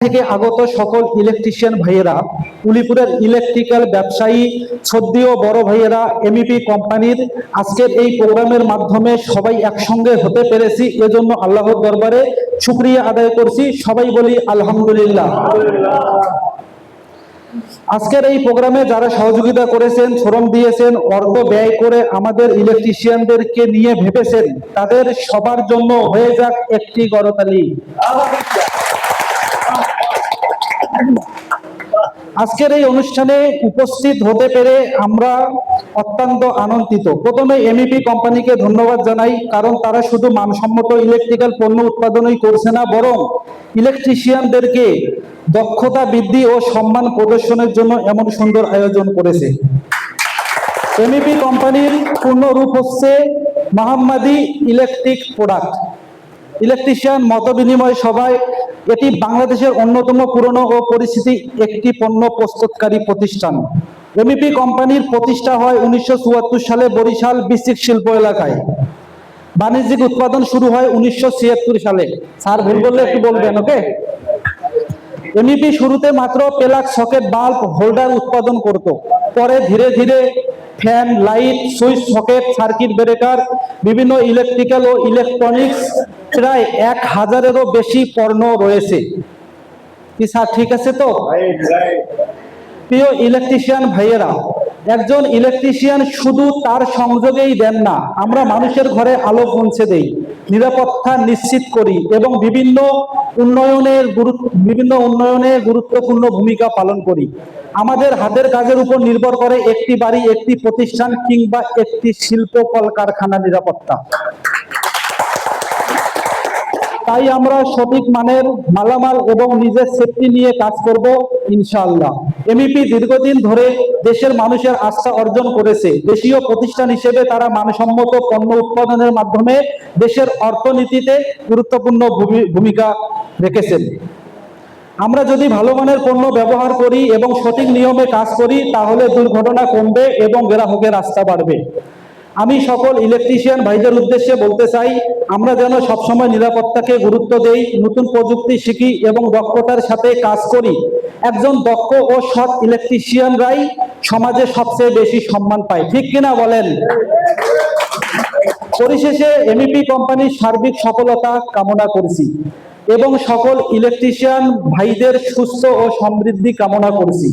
থেকে আগত সকল ইলেকট্রিশিয়ান ভাইয়েরা, উলিপুরের ইলেকট্রিক্যাল ব্যবসায়ী, সদ্য বড় ভাইয়েরা, এমইপি কোম্পানির আজকের এই প্রোগ্রামের মাধ্যমে সবাই একসঙ্গে হতে পেরেছি, এজন্য আল্লাহর দরবারে শুকরিয়া আদায় করছি। সবাই বলি আলহামদুলিল্লাহ। আজকের এই প্রোগ্রামে যারা সহযোগিতা করেছেন, শ্রম দিয়েছেন, অর্থ ব্যয় করে আমাদের ইলেকট্রিশিয়ানদেরকে নিয়ে ভেবেছেন, তাদের সবার জন্য হয়ে যাক একটি করতালি। আজকের এই অনুষ্ঠানে উপস্থিত হতে পেরে আমরা অত্যন্ত আনন্দিত। প্রথমে এমইপি কোম্পানিকে ধন্যবাদ জানাই, কারণ তারা শুধু মানসম্মত ইলেকট্রিক্যাল পণ্য উৎপাদনই করছে না, বরং ইলেকট্রিশিয়ানদেরকে দক্ষতা বৃদ্ধি ও সম্মান প্রদর্শনের জন্য এমন সুন্দর আয়োজন করেছে। এমইপি কোম্পানির পূর্ণ রূপ হচ্ছে মোহাম্মদী ইলেকট্রিক প্রোডাক্ট ইলেকট্রিশিয়ান মত বিনিময় সভায়। এটি বাংলাদেশের অন্যতম পুরনো ও পরিচিত একটি পণ্য প্রস্তুতকারী প্রতিষ্ঠান। এমইপি কোম্পানির প্রতিষ্ঠা হয় 1974 সালে বরিশাল বিসিক শিল্প এলাকায়। বাণিজ্যিক উৎপাদন শুরু হয় 1976 সালে। স্যার ভুল বললে একটু বলবেন, ওকে? এমইপি শুরুতে মাত্র প্লাগ, সকেট, বাল্ব, হোল্ডার উৎপাদন করত। পরে ধীরে ধীরে fan, light, switch, socket, circuit breaker, বিভিন্ন ইলেকট্রিক্যাল ও ইলেকট্রনিক্স, প্রায় 1000-এরও বেশি পণ্য রয়েছে। কি স্যার ঠিক আছে তো? প্রিয় ইলেকট্রিশিয়ান ভাইয়েরা, একজন ইলেকট্রিশিয়ান শুধু তার সংযোগেই দেন না, আমরা মানুষের ঘরে আলো পৌঁছে দেই, নিরাপত্তা নিশ্চিত করি এবং বিভিন্ন উন্নয়নে গুরুত্বপূর্ণ ভূমিকা পালন করি। আমাদের হাতের কাজের উপর নির্ভর করে একটি বাড়ি, একটি প্রতিষ্ঠান কিংবা একটি শিল্প কলকারখানা নিরাপত্তা। তাই আমরা সঠিক মানের মালামাল এবং নিজের সেফটি নিয়ে কাজ করব ইনশাআল্লাহ। এমইপি দীর্ঘদিন ধরে দেশের মানুষের আস্থা অর্জন করেছে। দেশীয় প্রতিষ্ঠান হিসেবে তারা মানসম্মত পণ্য উৎপাদনের মাধ্যমে দেশের অর্থনীতিতে গুরুত্বপূর্ণ ভূমিকা রেখেছেন। আমরা যদি ভালো মানের পণ্য ব্যবহার করি এবং সঠিক নিয়মে কাজ করি, তাহলে দুর্ঘটনা কমবে এবং গ্রাহকের আস্থা বাড়বে। আমি সকল ইলেকট্রিশিয়ান ভাইদের উদ্দেশ্যে বলতে চাই, আমরা যেন সবসময় নিরাপত্তাকে গুরুত্ব দেই, নতুন প্রযুক্তি শিখি এবং দক্ষতার সাথে কাজ করি। একজন দক্ষ ও সৎ ইলেকট্রিশিয়ানরাই সমাজে সবচেয়ে বেশি সম্মান পায়, ঠিক কিনা বলেন? পরিশেষে এমইপি কোম্পানির সার্বিক সফলতা কামনা করছি এবং সকল ইলেকট্রিশিয়ান ভাইদের সুস্থ ও সমৃদ্ধি কামনা করছি।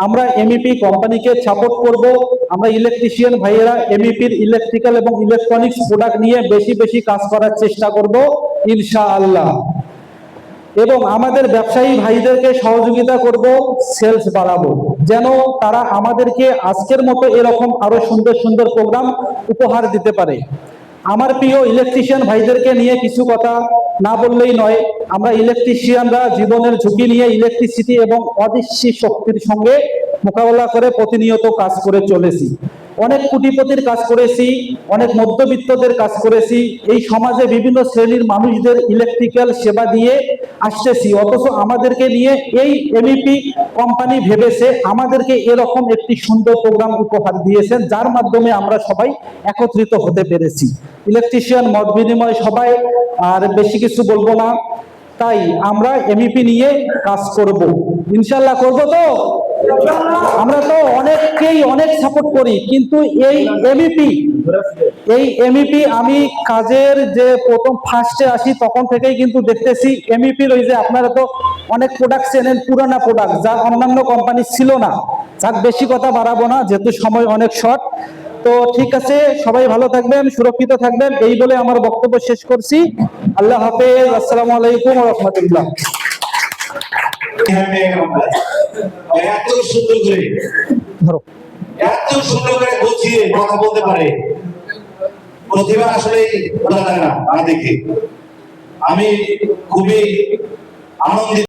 আমরা এমইপি কোম্পানিকে সাপোর্ট করব। আমরা ইলেকট্রিশিয়ান ভাইয়েরা এমইপির ইলেকট্রিক্যাল এবং ইলেকট্রনিক্স প্রোডাক্ট নিয়ে বেশি বেশি কাজ করার চেষ্টা করব ইনশাআল্লাহ, এবং আমাদের ব্যবসায়ী ভাইদেরকে সহযোগিতা করব, সেলস বাড়াবো, যেন তারা আমাদেরকে আজকের মতো এরকম আরো সুন্দর সুন্দর প্রোগ্রাম উপহার দিতে পারে। আমার প্রিয় ইলেকট্রিশিয়ান ভাইদেরকে নিয়ে কিছু কথা না বললেই নয়। আমরা ইলেকট্রিশিয়ানরা জীবনের ঝুঁকি নিয়ে ইলেকট্রিসিটি এবং অদৃশ্য শক্তির সঙ্গে মোকাবেলা করে প্রতিনিয়ত কাজ করে চলেছি। অনেক কোটিপতির কাজ করেছি, অনেক মধ্যবিত্তদের কাজ করেছি, এই সমাজে বিভিন্ন শ্রেণীর মানুষদের ইলেকট্রিক্যাল সেবা দিয়ে আসতেছি। অথচ আমাদেরকে নিয়ে এই এমইপি কোম্পানি ভেবেছে, আমাদেরকে এরকম একটি সুন্দর প্রোগ্রাম উপহার দিয়েছেন, যার মাধ্যমে আমরা সবাই একত্রিত হতে পেরেছি। ইলেকট্রিশিয়ান মত বিনিময় সবাই, আর বেশি কিছু বলবো না। তাই আমরা এমইপি নিয়ে কাজ করব ইনশাআল্লাহ। করব তো? আমরা তো অনেককেই অনেক সাপোর্ট করি, কিন্তু এই এমইপি আমি কাজের যে প্রথম ফার্স্টে আসি তখন থেকেই কিন্তু দেখতেছি এমইপির ওই যে আপনারা তো অনেক প্রোডাক্ট চেনেন, পুরানা প্রোডাক্ট, যা অন্যান্য কোম্পানি ছিল না। যাক, বেশি কথা বাড়াবো না, যেহেতু সময় অনেক শর্ট। তো ঠিক আছে, সবাই ভালো থাকবেন, সুরক্ষিত থাকবেন, এই বলে আমার বক্তব্য শেষ করছি। আল্লাহ হাফেজ, আসসালামু আলাইকুম ওয়া রাহমাতুল্লাহ। এত সুন্দর করে গুছিয়ে কথা বলতে পারে, প্রতিভা আসলে বলা যায় না। দেখে আমি খুবই আনন্দিত।